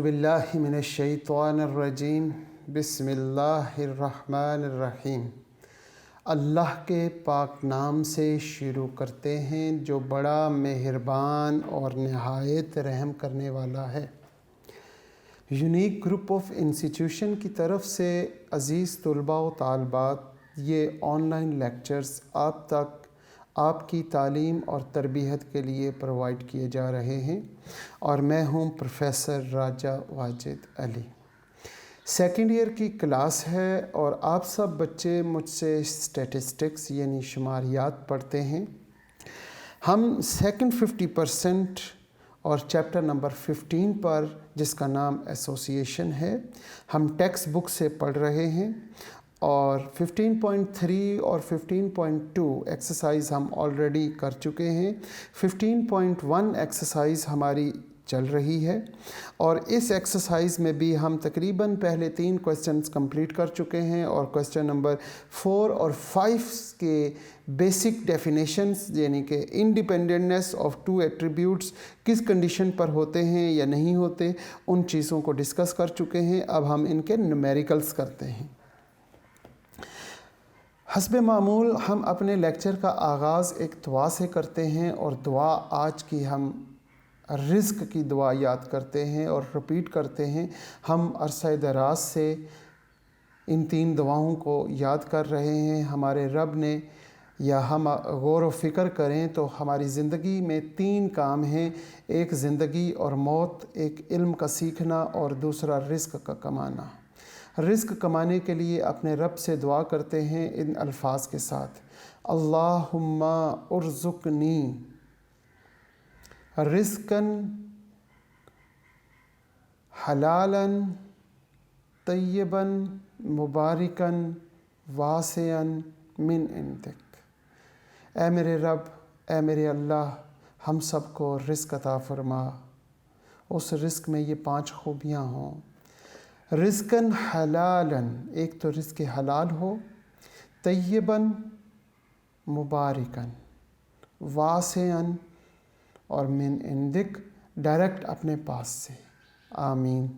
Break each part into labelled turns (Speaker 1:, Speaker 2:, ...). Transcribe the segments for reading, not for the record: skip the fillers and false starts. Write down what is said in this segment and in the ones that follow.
Speaker 1: औज़ुबिल्लाहि मिनश्शैतानिर्रजीम बिस्मिल्लाहिर्रहमानिर्रहीम। अल्लाह के पाक नाम से शुरू करते हैं जो बड़ा मेहरबान और नहायत रहम करने वाला है। यूनिक ग्रुप ऑफ इंस्टीट्यूशन की तरफ से अज़ीज़ तलबा व तालबात, ये ऑनलाइन लेक्चर्स आप तक आपकी तालीम और तरबियत के लिए प्रोवाइड किए जा रहे हैं और मैं हूं प्रोफेसर राजा वाजिद अली। सेकेंड ईयर की क्लास है और आप सब बच्चे मुझसे स्टैटिस्टिक्स यानी शुमारियात पढ़ते हैं। हम सेकंड 50% और चैप्टर नंबर 15 पर, जिसका नाम एसोसिएशन है, हम टेक्स्ट बुक से पढ़ रहे हैं और 15.3 और 15.2 एक्सरसाइज हम ऑलरेडी कर चुके हैं। 15.1 एक्सरसाइज हमारी चल रही है और इस एक्सरसाइज में भी हम तकरीबन पहले 3 क्वेश्चंस कंप्लीट कर चुके हैं और क्वेश्चन नंबर 4 और 5 के बेसिक डेफिनेशंस यानी कि इंडिपेंडेंटनेस ऑफ टू एट्रीब्यूट्स किस कंडीशन पर होते हैं या नहीं होते, उन चीज़ों को डिस्कस कर चुके हैं। अब हम इनके न्यूमेरिकल्स करते हैं। हस्ब मामूल हम अपने लेक्चर का आगाज़ एक दुआ से करते हैं और दुआ आज की हम रिज़्क़ की दुआ याद करते हैं और रिपीट करते हैं। हम अरसा दराज से इन 3 दुआओं को याद कर रहे हैं। हमारे रब ने, या हम गौर व फ़िक्र करें तो हमारी ज़िंदगी में 3 काम हैं, एक ज़िंदगी और मौत, एक इल्म का सीखना और दूसरा रिज़्क़ का कमाना। रिज़्क़ कमाने के लिए अपने रब से दुआ करते हैं इन अल्फाज के साथ, अल्लाहुम्मा उर्ज़ुक़नी रिज़्क़न हलालन तय्यबन मुबारकन वासिअन मिन इंदिक। ऐ मेरे रब, ऐ मेरे अल्लाह, हम सब को रिज़्क़ अता फरमा, उस रिज़्क़ में ये 5 खूबियाँ हों। रिज़्क़न हलालन, एक तो रिज़्क़ हलाल हो, तय्यबन मुबारकन, वासिअन और मिन इंदिक, डायरेक्ट अपने पास से। आमीन।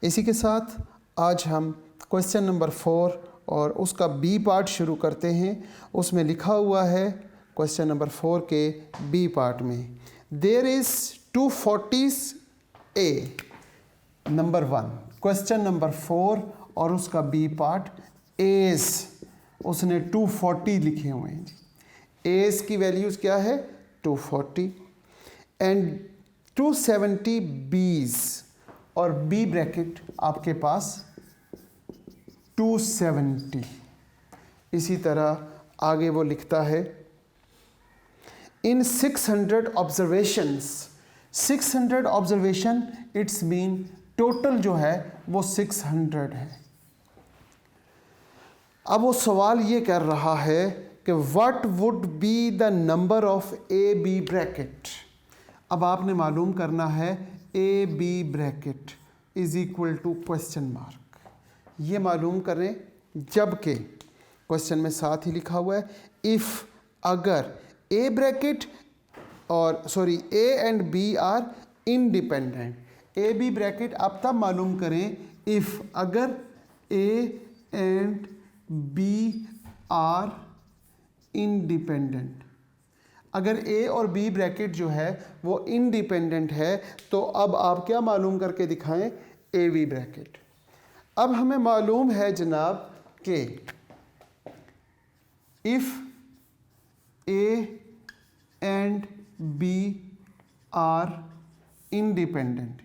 Speaker 1: इसी के साथ आज हम क्वेश्चन नंबर 4 और उसका बी पार्ट शुरू करते हैं। उसमें लिखा हुआ है क्वेश्चन नंबर 4 के बी पार्ट में, there is 240 A. Number 1 question number 4 और उसका बी पार्ट, एज उसने 240 लिखे हुए हैं। एज की वैल्यूज़ क्या है? 240 एंड 270 बीज, और बी ब्रैकेट आपके पास 270। इसी तरह आगे वो लिखता है, इन 600 observations, 600 observation it's mean total जो है वो 600 है। अब वो सवाल ये कर रहा है कि what would be the number of A B bracket. अब आपने मालूम करना है A B bracket is equal to question mark, ये मालूम करें, जबकि क्वेश्चन में साथ ही लिखा हुआ है इफ़, अगर ए ब्रैकेट और A and B are independent. A B bracket आप तब मालूम करें इफ़, अगर A and B are independent. अगर ए और बी ब्रैकेट जो है वो इंडिपेंडेंट है तो अब आप क्या मालूम करके दिखाएं? A B bracket. अब हमें मालूम है जनाब कि if A and B are independent,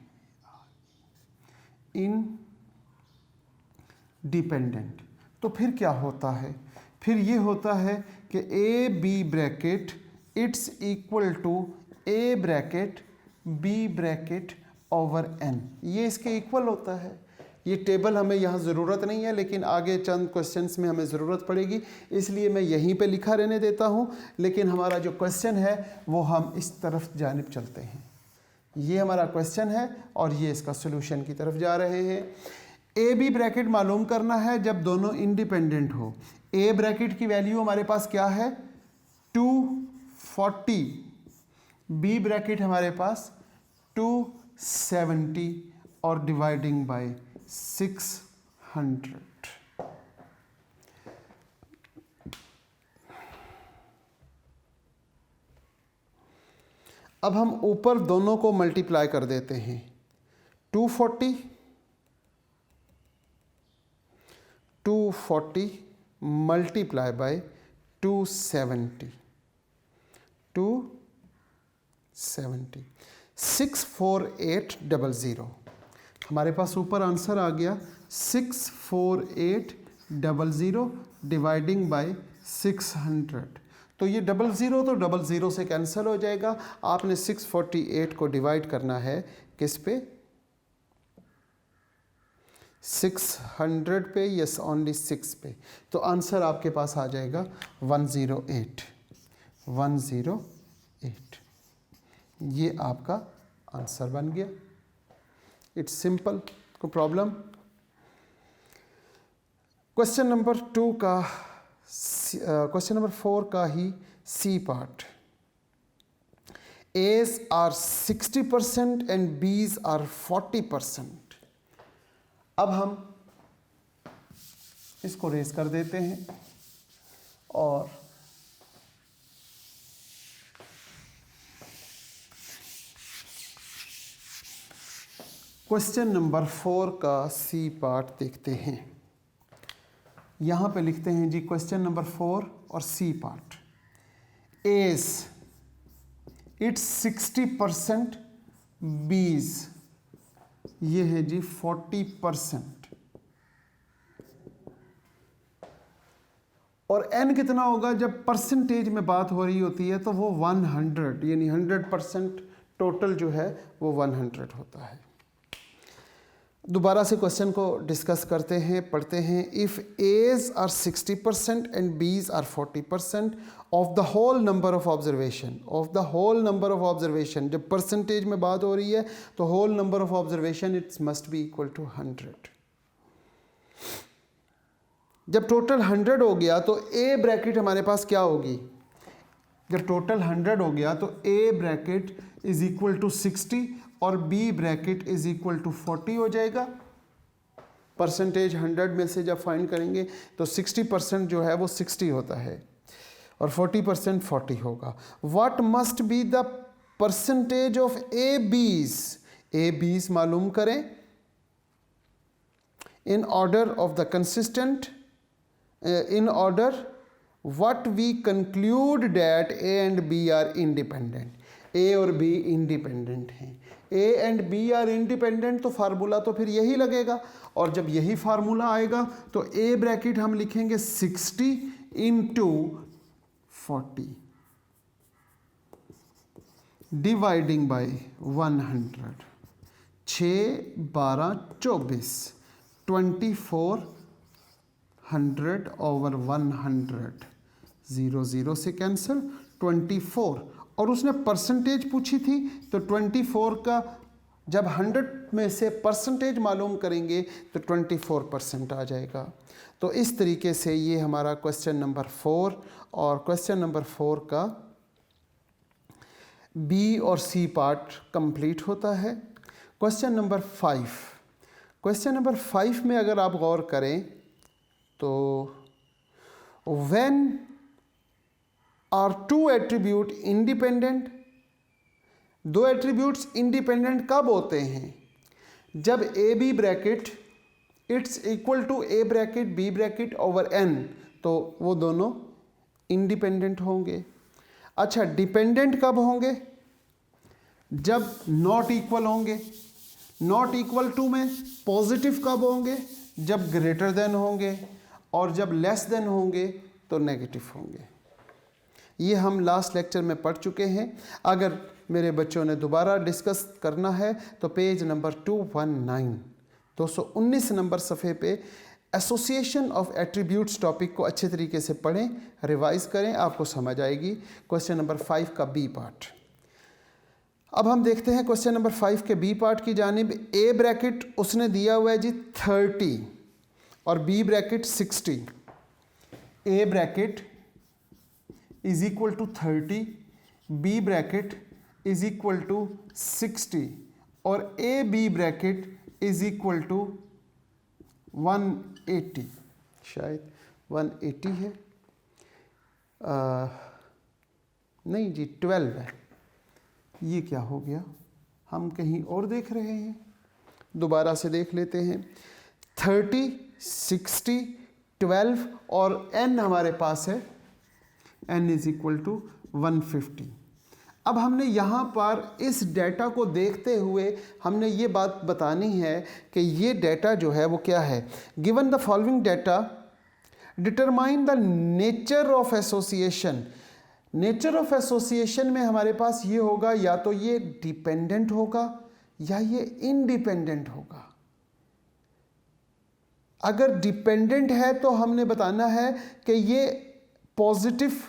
Speaker 1: तो फिर क्या होता है? फिर ये होता है कि A B bracket it's equal to A bracket B bracket over N, ये इसके इक्वल होता है। ये टेबल हमें यहाँ ज़रूरत नहीं है, लेकिन आगे चंद क्वेश्चंस में हमें ज़रूरत पड़ेगी, इसलिए मैं यहीं पे लिखा रहने देता हूँ। लेकिन हमारा जो क्वेश्चन है वो हम इस तरफ जानिब चलते हैं। ये हमारा क्वेश्चन है और ये इसका सोल्यूशन की तरफ जा रहे हैं। ए बी ब्रैकेट मालूम करना है जब दोनों इंडिपेंडेंट हो। ए ब्रैकेट की वैल्यू हमारे पास क्या है? 240। बी ब्रैकेट हमारे पास 2 70 और डिवाइडिंग बाय 600। अब हम ऊपर दोनों को मल्टीप्लाई कर देते हैं। 240 मल्टीप्लाई बाय 270 64800। हमारे पास ऊपर आंसर आ गया 64800 डिवाइडिंग बाय 600। तो ये 00 तो 00 से कैंसिल हो जाएगा। आपने 648 को डिवाइड करना है किस पे? 600 पे, यस ओनली 6 पे। तो आंसर आपके पास आ जाएगा 108। ये आपका आंसर बन गया। इट्स सिंपल, कोई प्रॉब्लम? क्वेश्चन नंबर 4 का ही C part. A's are 60% and B's are 40%। अब हम इसको रेस कर देते हैं और क्वेश्चन नंबर 4 का सी पार्ट देखते हैं। यहाँ पे लिखते हैं जी क्वेश्चन नंबर 4 और C part. A's it's 60%, B's ये है जी 40%। और n कितना होगा? जब परसेंटेज में बात हो रही होती है तो वो 100, यानी 100% टोटल जो है वो 100 होता है। दोबारा से क्वेश्चन को डिस्कस करते हैं, पढ़ते हैं। If A's are 60% and B's are 40% of the whole number of observation. Of the whole number of observation, जब परसेंटेज में बात हो रही है तो whole number of observation it's must be equal to 100। जब टोटल 100 हो गया तो A ब्रैकेट हमारे पास क्या होगी? जब टोटल 100 हो गया तो A bracket is equal to 60 और B bracket is equal to 40 हो जाएगा। परसेंटेज 100 में से जब फाइंड करेंगे तो 60% जो है वो 60 होता है और 40% 40 होगा। What must be the percentage of AB's? AB's मालूम करें in order of the consistent, in order what we conclude that A and B are independent। A और B इंडिपेंडेंट हैं। A and B are independent तो formula तो फिर यही लगेगा, और जब यही फार्मूला आएगा तो A ब्रैकेट हम लिखेंगे 60 इंटू 40 डिवाइडिंग बाई 100। 6 12 24 2400 ओवर 100। 0 से कैंसिल 24, और उसने परसेंटेज पूछी थी तो 24 का जब 100 में से परसेंटेज मालूम करेंगे तो 24% आ जाएगा। तो इस तरीके से ये हमारा क्वेश्चन नंबर 4 और क्वेश्चन नंबर 4 का बी और सी पार्ट कंप्लीट होता है। Question number 5। क्वेश्चन नंबर 5 में अगर आप गौर करें तो when are two attribute independent, दो एट्रीब्यूट्स इंडिपेंडेंट कब होते हैं? जब A B bracket it's equal to A bracket B bracket over N, तो वो दोनों इंडिपेंडेंट होंगे। अच्छा, डिपेंडेंट कब होंगे? जब नॉट इक्वल होंगे। नॉट इक्वल टू में पॉजिटिव कब होंगे? जब ग्रेटर देन होंगे, और जब लेस देन होंगे तो नेगेटिव होंगे। ये हम लास्ट लेक्चर में पढ़ चुके हैं। अगर मेरे बच्चों ने दोबारा डिस्कस करना है तो पेज नंबर 219 नंबर सफ़े पे एसोसिएशन ऑफ एट्रीब्यूट्स टॉपिक को अच्छे तरीके से पढ़ें, रिवाइज करें, आपको समझ आएगी। क्वेश्चन नंबर 5 का बी पार्ट। अब हम देखते हैं क्वेश्चन नंबर 5 के बी पार्ट की जानिब। ए ब्रैकेट उसने दिया हुआ है जी 30 और B bracket 60। A bracket is equal to 30, B bracket is equal to 60, और A B bracket is equal to 180, शायद 180 है, नहीं जी 12 है। ये क्या हो गया, हम कहीं और देख रहे हैं, दोबारा से देख लेते हैं। 30, 60, 12 और n हमारे पास है, n इज इक्वल टू 150। अब हमने यहाँ पर इस डेटा को देखते हुए हमने ये बात बतानी है कि ये डेटा जो है वो क्या है। Given the following data, determine the nature of association. Nature of association में हमारे पास ये होगा, या तो ये डिपेंडेंट होगा या ये इंडिपेंडेंट होगा। अगर डिपेंडेंट है तो हमने बताना है कि ये पॉजिटिव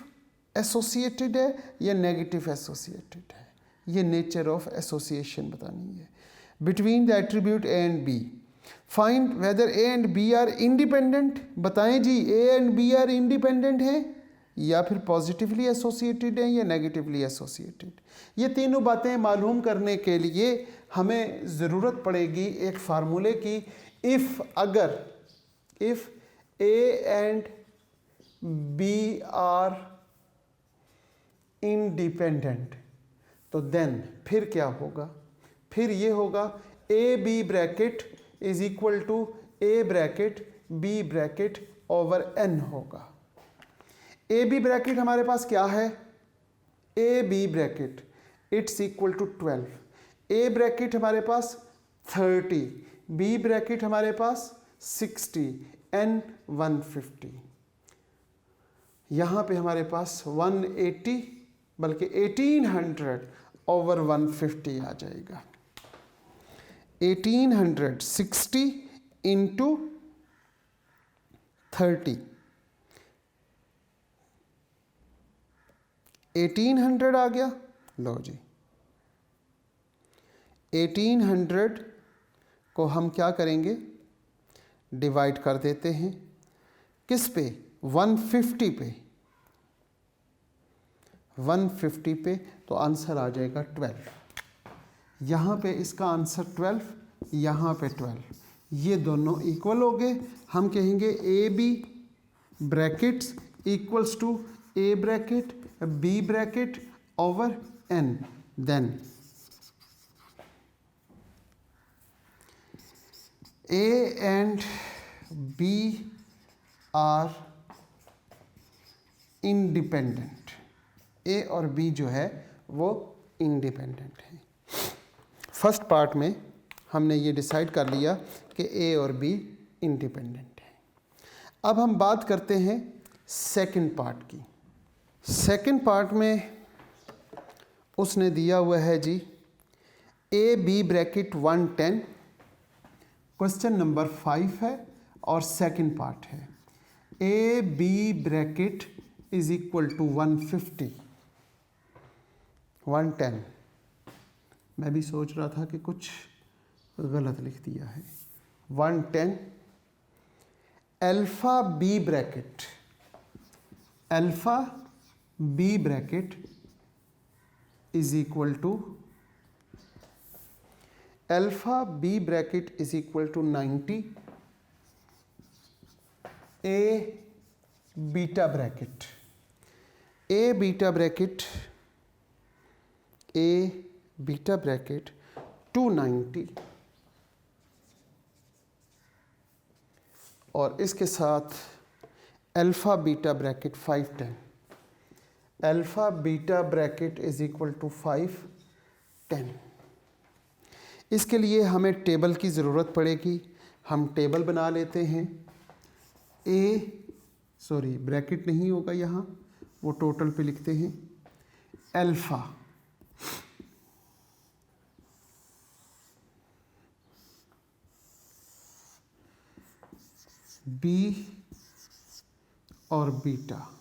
Speaker 1: एसोसिएटेड है या नेगेटिव एसोसिएटेड है। ये नेचर ऑफ एसोसिएशन बतानी है। Between the attribute a and b, find whether a and B are independent. बताएं जी, a and B are independent हैं या फिर पॉजिटिवली एसोसिएटेड हैं या नेगेटिवली एसोसिएटेड। ये तीनों बातें मालूम करने के लिए हमें ज़रूरत पड़ेगी एक फार्मूले की। इफ़ अगर if A and B are independent, तो देन फिर क्या होगा, फिर ये होगा A B bracket is equal to A bracket B bracket over N होगा। ए बी ब्रैकेट हमारे पास क्या है, A B bracket it's equal to 12। A bracket हमारे पास 30, बी ब्रैकेट हमारे पास 60, एन 150। यहाँ पे हमारे पास 180 बल्कि 1800 ओवर 150 आ जाएगा। 1860 इंटू 30, 1800 आ गया। लो जी, 1800 को हम क्या करेंगे, डिवाइड कर देते हैं किस पे, 150 पे। 150 पे तो आंसर आ जाएगा 12। यहाँ पे इसका आंसर 12, यहाँ पे 12, ये दोनों इक्वल हो गए। हम कहेंगे a b brackets equals to A bracket B bracket over N. Then A and B are independent. A और बी जो है वो इंडिपेंडेंट है। फर्स्ट पार्ट में हमने ये डिसाइड कर लिया कि ए और बी इंडिपेंडेंट है। अब हम बात करते हैं सेकंड पार्ट की। सेकंड पार्ट में उसने दिया हुआ है जी a B bracket 110, question number 5 है और सेकंड पार्ट है A B bracket is equal to 150, 110। मैं भी सोच रहा था कि कुछ गलत लिख दिया है। 110 alpha B bracket, alpha B bracket is equal to, alpha B bracket is equal to 90 A beta bracket, A beta bracket, A beta bracket 290 और इसके साथ alpha beta bracket 510। Alpha beta bracket is equal to 510। इसके लिए हमें table की ज़रूरत पड़ेगी। हम टेबल बना लेते हैं। ब्रैकेट नहीं होगा यहाँ, वो टोटल पे लिखते हैं। अल्फा बी और बीटा,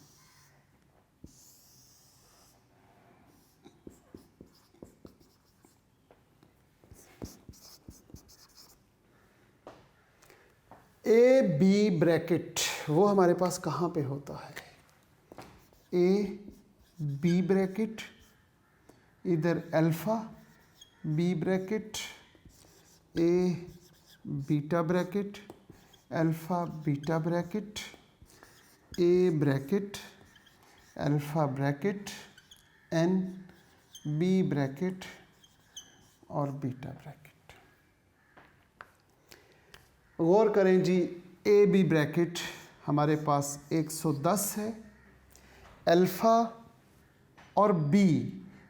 Speaker 1: ए बी ब्रैकेट वो हमारे पास कहाँ पे होता है, ए बी ब्रैकेट, इधर alpha B bracket A beta bracket, alpha beta bracket, A bracket, alpha bracket, n B bracket और बीटा ब्रैकेट। गौर करें जी, ए बी ब्रैकेट हमारे पास 110 है, अल्फ़ा और बी,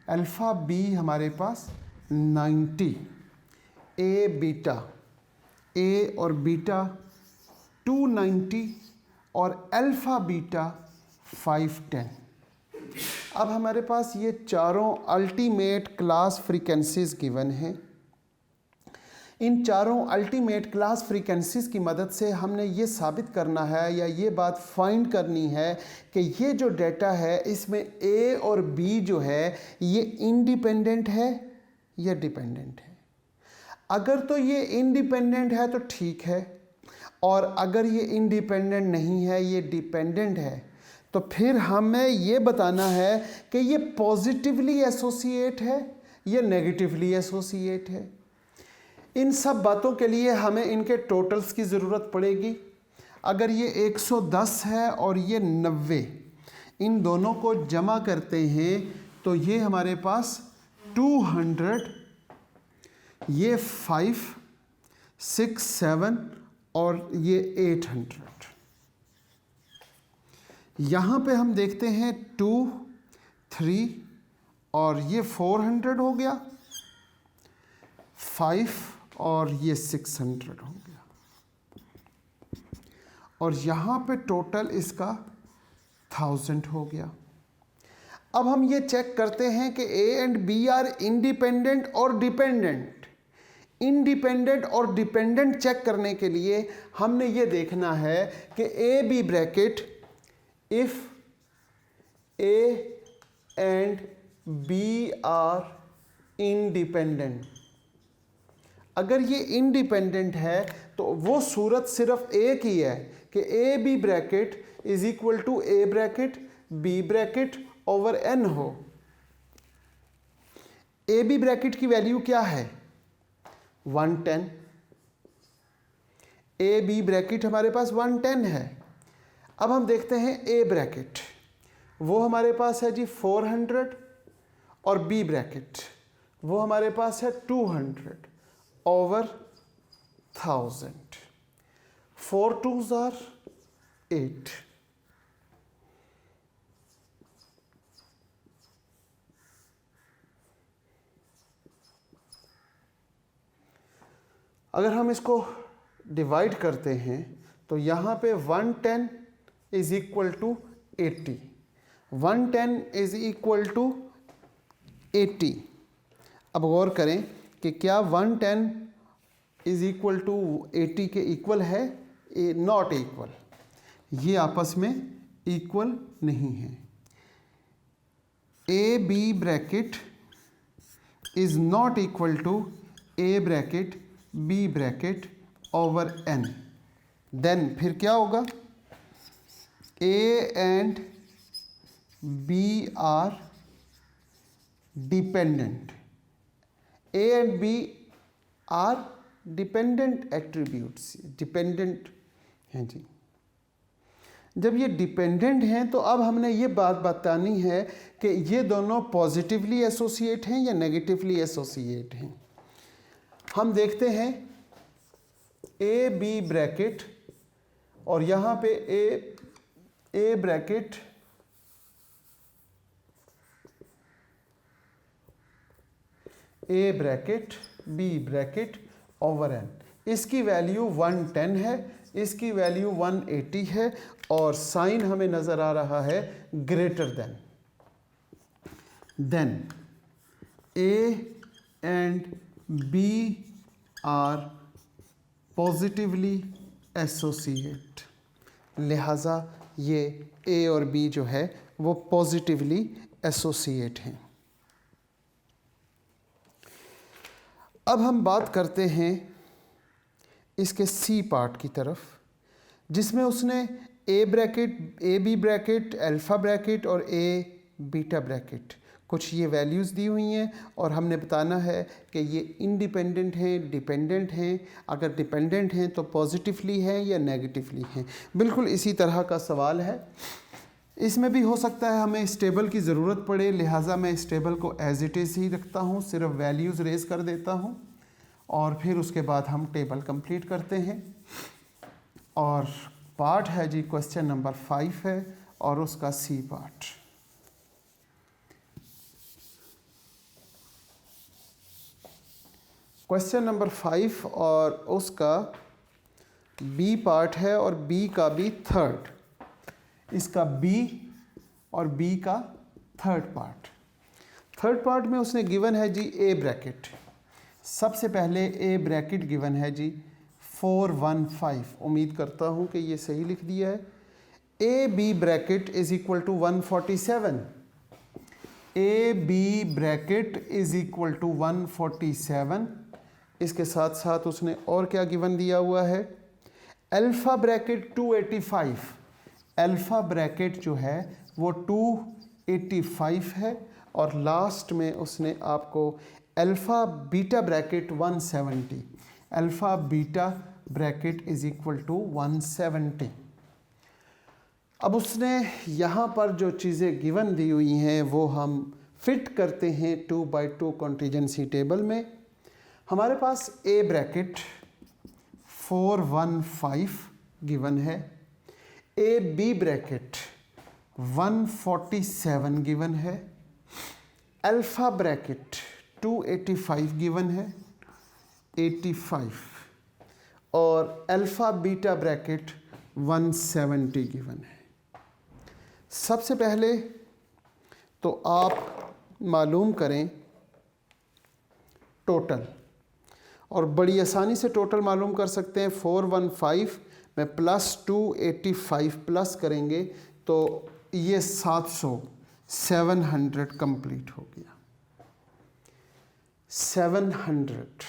Speaker 1: अल्फ़ा बी हमारे पास 90, ए बीटा, ए और बीटा 290 और अल्फ़ा बीटा 510। अब हमारे पास ये चारों अल्टीमेट क्लास फ्रीक्वेंसीज गिवन हैं। इन चारों अल्टीमेट क्लास फ्रीक्वेंसीज की मदद से हमने ये साबित करना है या ये बात फाइंड करनी है कि ये जो डेटा है इसमें ए और बी जो है ये इंडिपेंडेंट है या डिपेंडेंट है। अगर तो ये इंडिपेंडेंट है तो ठीक है, और अगर ये इंडिपेंडेंट नहीं है, ये डिपेंडेंट है, तो फिर हमें ये बताना है कि ये पॉजिटिवली एसोसिएट है या नेगेटिवली एसोसिएट है। इन सब बातों के लिए हमें इनके टोटल्स की ज़रूरत पड़ेगी। अगर ये 110 है और ये 90, इन दोनों को जमा करते हैं तो ये हमारे पास 200, ये 5, 6, 7 और ये 800। यहाँ पे हम देखते हैं 2, 3 और ये 400 हो गया, 5 और ये 600 हो गया, और यहाँ पे टोटल इसका 1000 हो गया। अब हम ये चेक करते हैं कि A and B are independent और डिपेंडेंट। इंडिपेंडेंट और डिपेंडेंट चेक करने के लिए हमने ये देखना है कि A B bracket, if A and B are independent, अगर ये इंडिपेंडेंट है तो वो सूरत सिर्फ एक ही है कि A B bracket is equal to A bracket B bracket over N हो। ए बी ब्रैकेट की वैल्यू क्या है? 110। ए बी ब्रैकेट हमारे पास 110 है। अब हम देखते हैं ए ब्रैकेट, वो हमारे पास है जी 400, और बी ब्रैकेट वो हमारे पास है 200 ओवर 1000। 4 2s are 8। अगर हम इसको डिवाइड करते हैं तो यहाँ पे 110 is equal to 80, 110 is equal to 80। अब गौर करें कि क्या 110 इज इक्वल टू 80 के इक्वल है? नॉट इक्वल, ये आपस में इक्वल नहीं है। A B bracket is not equal to A bracket B bracket over N. Then फिर क्या होगा? A and B are dependent. A and B are dependent attributes, dependent हैं जी। जब ये डिपेंडेंट हैं तो अब हमने ये बात बतानी है कि ये दोनों पॉजिटिवली एसोसिएट हैं या नेगेटिवली एसोसिएट हैं। हम देखते हैं ए बी ब्रैकेट और यहाँ पे A bracket A bracket B bracket over n. इसकी वैल्यू 110 है, इसकी वैल्यू 180 है, और साइन हमें नज़र आ रहा है greater than. Then A and B are positively associate, लिहाजा ये ए और बी जो है वो पॉजिटिवली एसोसिएट हैं। अब हम बात करते हैं इसके सी पार्ट की तरफ, जिसमें उसने A bracket, A B bracket, alpha bracket और ए बीटा ब्रैकेट कुछ ये वैल्यूज़ दी हुई हैं और हमने बताना है कि ये इंडिपेंडेंट हैं, डिपेंडेंट हैं। अगर डिपेंडेंट हैं तो पॉजिटिवली हैं या नेगेटिवली हैं। बिल्कुल इसी तरह का सवाल है। इसमें भी हो सकता है हमें इस टेबल की ज़रूरत पड़े, लिहाजा मैं इस टेबल को एज इट इज़ ही रखता हूँ, सिर्फ वैल्यूज़ रेज़ कर देता हूँ और फिर उसके बाद हम टेबल कंप्लीट करते हैं। और पार्ट है जी क्वेश्चन नंबर 5 है और उसका सी पार्ट। क्वेश्चन नंबर 5 और उसका बी पार्ट है और बी का भी थर्ड, इसका बी और बी का थर्ड पार्ट। थर्ड पार्ट में उसने गिवन है जी ए ब्रैकेट। सबसे पहले ए ब्रैकेट गिवन है जी 415। उम्मीद करता हूँ कि ये सही लिख दिया है। A B bracket is equal to 147। A B bracket is equal to 147। इसके साथ साथ उसने और क्या गिवन दिया हुआ है, अल्फ़ा ब्रैकेट 285। अल्फ़ा ब्रैकेट जो है वो 285 है और लास्ट में उसने आपको alpha beta bracket 170। Alpha beta bracket is equal to 170। अब उसने यहाँ पर जो चीज़ें गिवन दी हुई हैं वो हम फिट करते हैं 2x2 कॉन्टीजेंसी टेबल में। हमारे पास ए ब्रैकेट 415 गिवन है, ए बी ब्रैकेट 147 गिवन है, अल्फ़ा ब्रैकेट 285 गिवन है 85 और अल्फ़ा बीटा ब्रैकेट 170 गिवन है। सबसे पहले तो आप मालूम करें टोटल, और बड़ी आसानी से टोटल मालूम कर सकते हैं। 415 में प्लस 285 प्लस करेंगे तो ये 700 कंप्लीट हो गया। 700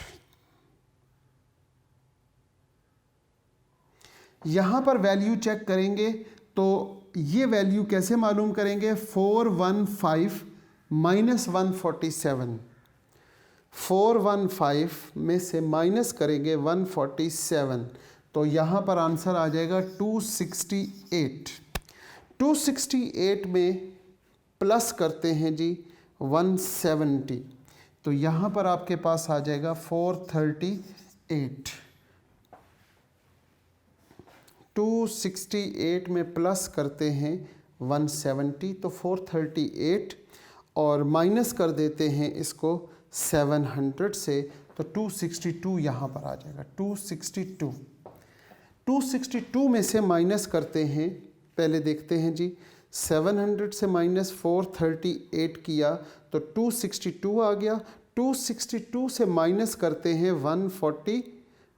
Speaker 1: यहाँ पर वैल्यू चेक करेंगे तो ये वैल्यू कैसे मालूम करेंगे, 415 माइनस 147। 415 में से माइनस करेंगे 147 तो यहाँ पर आंसर आ जाएगा 268। 268 में प्लस करते हैं जी 170 तो यहाँ पर आपके पास आ जाएगा 438। 268 में प्लस करते हैं 170 तो 438 और माइनस कर देते हैं इसको 700 से तो 262 यहाँ पर आ जाएगा। 262 में से माइनस करते हैं, पहले देखते हैं जी 700 से माइनस 438 किया तो 262 आ गया। 262 से माइनस करते हैं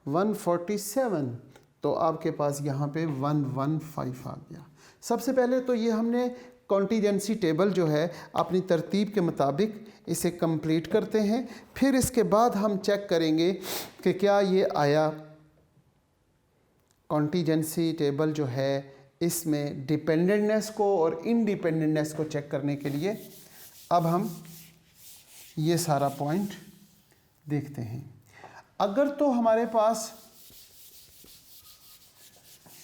Speaker 1: 147 तो आपके पास यहाँ पे 115 आ गया। सबसे पहले तो ये हमने कॉन्टीजेंसी टेबल जो है अपनी तरतीब के मुताबिक इसे कंप्लीट करते हैं, फिर इसके बाद हम चेक करेंगे कि क्या ये आया। कॉन्टीजेंसी टेबल जो है इसमें डिपेंडेंटनेस को और इंडिपेंडेंटनेस को चेक करने के लिए अब हम ये सारा पॉइंट देखते हैं। अगर तो हमारे पास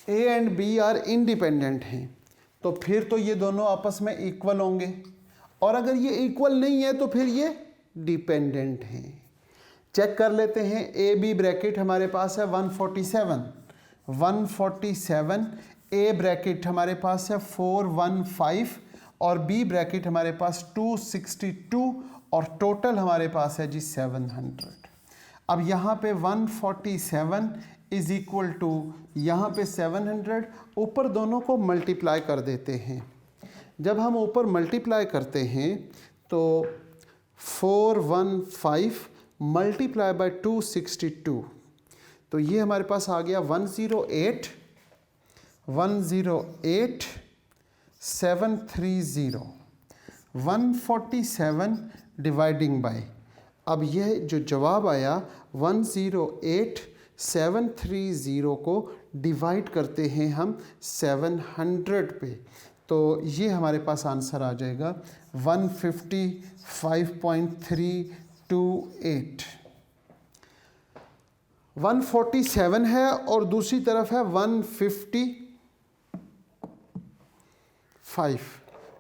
Speaker 1: A and B are independent हैं तो फिर तो ये दोनों आपस में इक्वल होंगे, और अगर ये इक्वल नहीं है तो फिर ये डिपेंडेंट हैं। चेक कर लेते हैं। ए बी ब्रैकेट हमारे पास है 147। ए ब्रैकेट हमारे पास है 415 और बी ब्रैकेट हमारे पास 262 और टोटल हमारे पास है जी 700। अब यहाँ पे 147 इज इक्वल टू यहाँ पे 700, ऊपर दोनों को मल्टीप्लाई कर देते हैं। जब हम ऊपर मल्टीप्लाई करते हैं तो 415 मल्टीप्लाई बाय 262 तो ये हमारे पास आ गया 108 730 147 डिवाइडिंग बाय। अब यह जो जवाब आया 108 730 को डिवाइड करते हैं हम 700 पे तो ये हमारे पास आंसर आ जाएगा 155.328। 147 है और दूसरी तरफ है 155,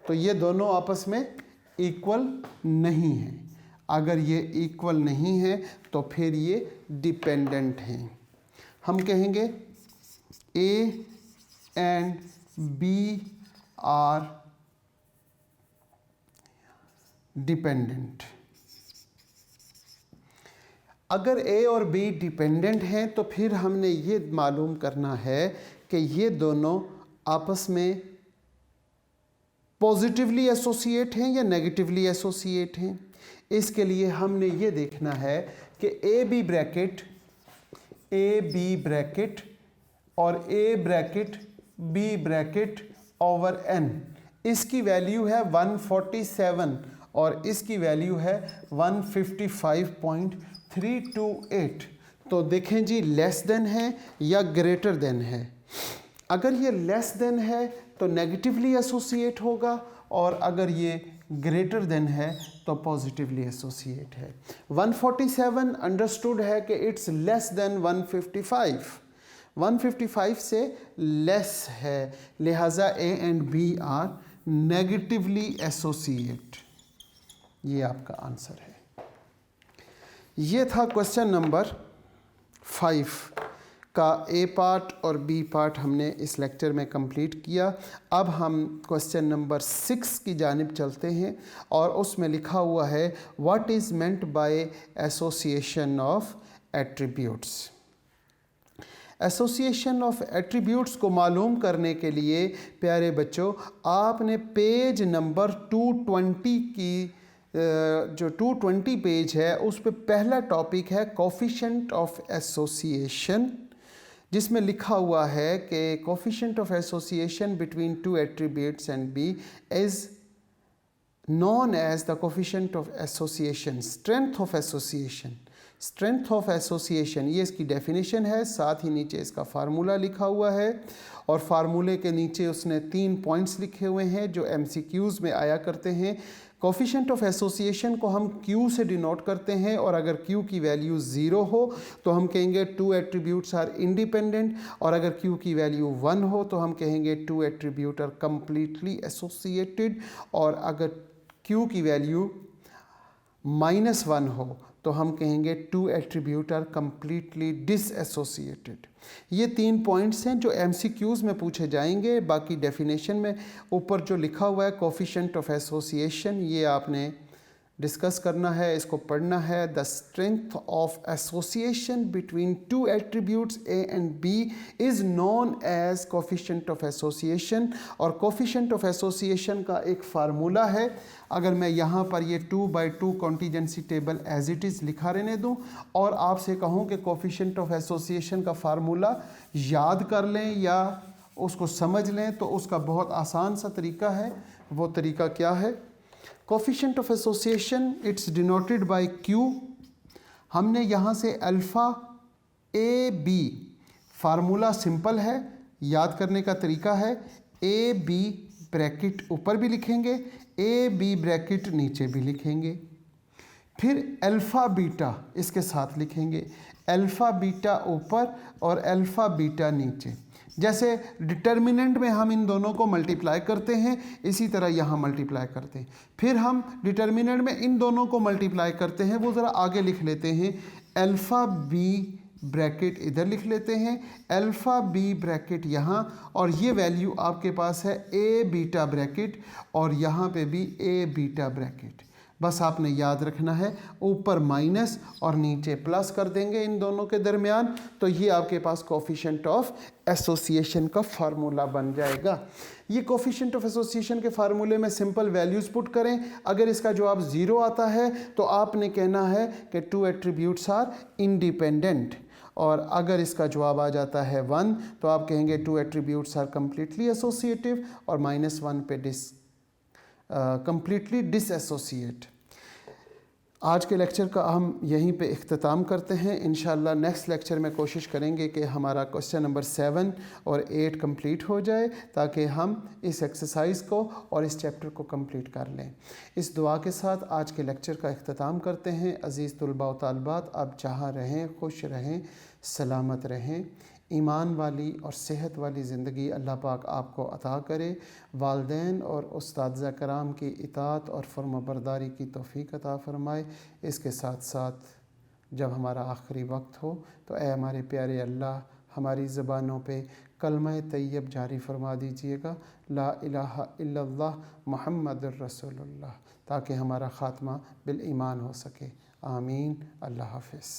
Speaker 1: तो ये दोनों आपस में इक्वल नहीं हैं। अगर ये इक्वल नहीं है तो फिर ये डिपेंडेंट हैं। हम कहेंगे A and B are dependent. अगर ए और बी डिपेंडेंट हैं तो फिर हमने ये मालूम करना है कि ये दोनों आपस में पॉजिटिवली एसोसिएट हैं या नेगेटिवली एसोसिएट हैं। इसके लिए हमने ये देखना है कि ए बी ब्रैकेट और A bracket B bracket over n, इसकी वैल्यू है 147 और इसकी वैल्यू है 155.328। तो देखें जी, लेस देन है या ग्रेटर देन है। अगर ये लेस देन है तो नेगेटिवली एसोसिएट होगा, और अगर ये ग्रेटर देन है तो पॉजिटिवली एसोसिएट है। 147 अंडरस्टूड है कि इट्स लेस देन 155, 155 से लेस है, लिहाजा A and B are negatively associate. ये आपका आंसर है। ये था क्वेश्चन नंबर 5 का ए पार्ट और बी पार्ट हमने इस लेक्चर में कंप्लीट किया। अब हम क्वेश्चन नंबर 6 की जानिब चलते हैं और उसमें लिखा हुआ है what is meant by association of attributes. Association of attributes को मालूम करने के लिए प्यारे बच्चों, आपने पेज नंबर 220 की जो 220 पेज है उस पे पहला टॉपिक है कोफिशिएंट ऑफ एसोसिएशन, जिसमें लिखा हुआ है कि coefficient of association between two attributes and B is known as the coefficient of association, strength of association. Strength of association, ये इसकी डेफिनेशन है, साथ ही नीचे इसका फार्मूला लिखा हुआ है, और फार्मूले के नीचे उसने 3 पॉइंट्स लिखे हुए हैं जो MCQs में आया करते हैं। कोफिशिएंट ऑफ एसोसिएशन को हम Q से डिनोट करते हैं, और अगर Q की वैल्यू 0 हो तो हम कहेंगे 2 एट्रीब्यूट्स आर इंडिपेंडेंट, और अगर Q की वैल्यू 1 हो तो हम कहेंगे 2 एट्रीब्यूट आर कंप्लीटली एसोसिएटेड, और अगर Q की वैल्यू -1 हो तो हम कहेंगे 2 एट्रीब्यूट आर कंप्लीटली डिसएसोसिएटेड। ये 3 पॉइंट्स हैं जो MCQs में पूछे जाएंगे। बाकी डेफिनेशन में ऊपर जो लिखा हुआ है कोफिशिएंट ऑफ एसोसिएशन, ये आपने डिस्कस करना है, इसको पढ़ना है। The strength of association between two attributes A and B is known as coefficient of association, और कोफिशिएंट ऑफ एसोसिएशन का एक फार्मूला है। अगर मैं यहाँ पर ये 2/2 contingency table as it is लिखा रहने दूँ और आपसे कहूँ कि कोफिशिएंट ऑफ एसोसिएशन का फार्मूला याद कर लें या उसको समझ लें, तो उसका बहुत आसान सा तरीका है। वो तरीका क्या है? Coefficient of association it's denoted by Q। हमने यहाँ से alpha A B, formula simple है, याद करने का तरीका है ए बी ब्रैकेट ऊपर भी लिखेंगे, ए बी ब्रैकेट नीचे भी लिखेंगे, फिर अल्फ़ा बीटा इसके साथ लिखेंगे, अल्फ़ा बीटा ऊपर और अल्फ़ा बीटा नीचे। जैसे डिटर्मिनेंट में हम इन दोनों को मल्टीप्लाई करते हैं, इसी तरह यहाँ मल्टीप्लाई करते हैं। फिर हम डिटर्मिनेंट में इन दोनों को मल्टीप्लाई करते हैं, वो ज़रा आगे लिख लेते हैं, अल्फ़ा बी ब्रैकेट इधर लिख लेते हैं, अल्फ़ा बी ब्रैकेट यहाँ, और ये वैल्यू आपके पास है ए बीटा ब्रैकेट, और यहाँ पे भी ए बीटा ब्रैकेट। बस आपने याद रखना है, ऊपर माइनस और नीचे प्लस कर देंगे इन दोनों के दरमियान, तो ये आपके पास कोफिशिएंट ऑफ एसोसिएशन का फार्मूला बन जाएगा। ये कोफिशिएंट ऑफ एसोसिएशन के फार्मूले में सिंपल वैल्यूज़ पुट करें। अगर इसका जवाब 0 आता है तो आपने कहना है कि 2 एट्रीब्यूट्स आर इंडिपेंडेंट, और अगर इसका जवाब आ जाता है 1 तो आप कहेंगे 2 एट्रीब्यूट्स आर कंप्लीटली एसोसिएटिव, और -1 पे कंप्लीटली डिसएसोसिएट। आज के लेक्चर का हम यहीं पे इख्तिताम करते हैं। इंशाअल्लाह नेक्स्ट लेक्चर में कोशिश करेंगे कि हमारा क्वेश्चन नंबर 7 और 8 कंप्लीट हो जाए, ताकि हम इस एक्सरसाइज को और इस चैप्टर को कंप्लीट कर लें। इस दुआ के साथ आज के लेक्चर का इख्तिताम करते हैं। अज़ीज़ तुलबा व तालिबात, आप जहाँ रहें खुश रहें, सलामत रहें, ईमान वाली और सेहत वाली ज़िंदगी अल्लाह पाक आपको अता करे। वालदैन और उस्ताद कराम की इताअत और फर्माबरदारी की तौफ़ीक अता फ़रमाए। इसके साथ साथ जब हमारा आखिरी वक्त हो तो ए हमारे प्यारे अल्लाह, हमारी ज़बानों पे कलमा तैयब जारी फरमा दीजिएगा, ला इलाहा इल्लल्लाह मुहम्मदुर रसूलुल्लाह, ताकि हमारा ख़ात्मा बिल ईमान हो सके। आमीन। अल्लाह हाफ़िज़।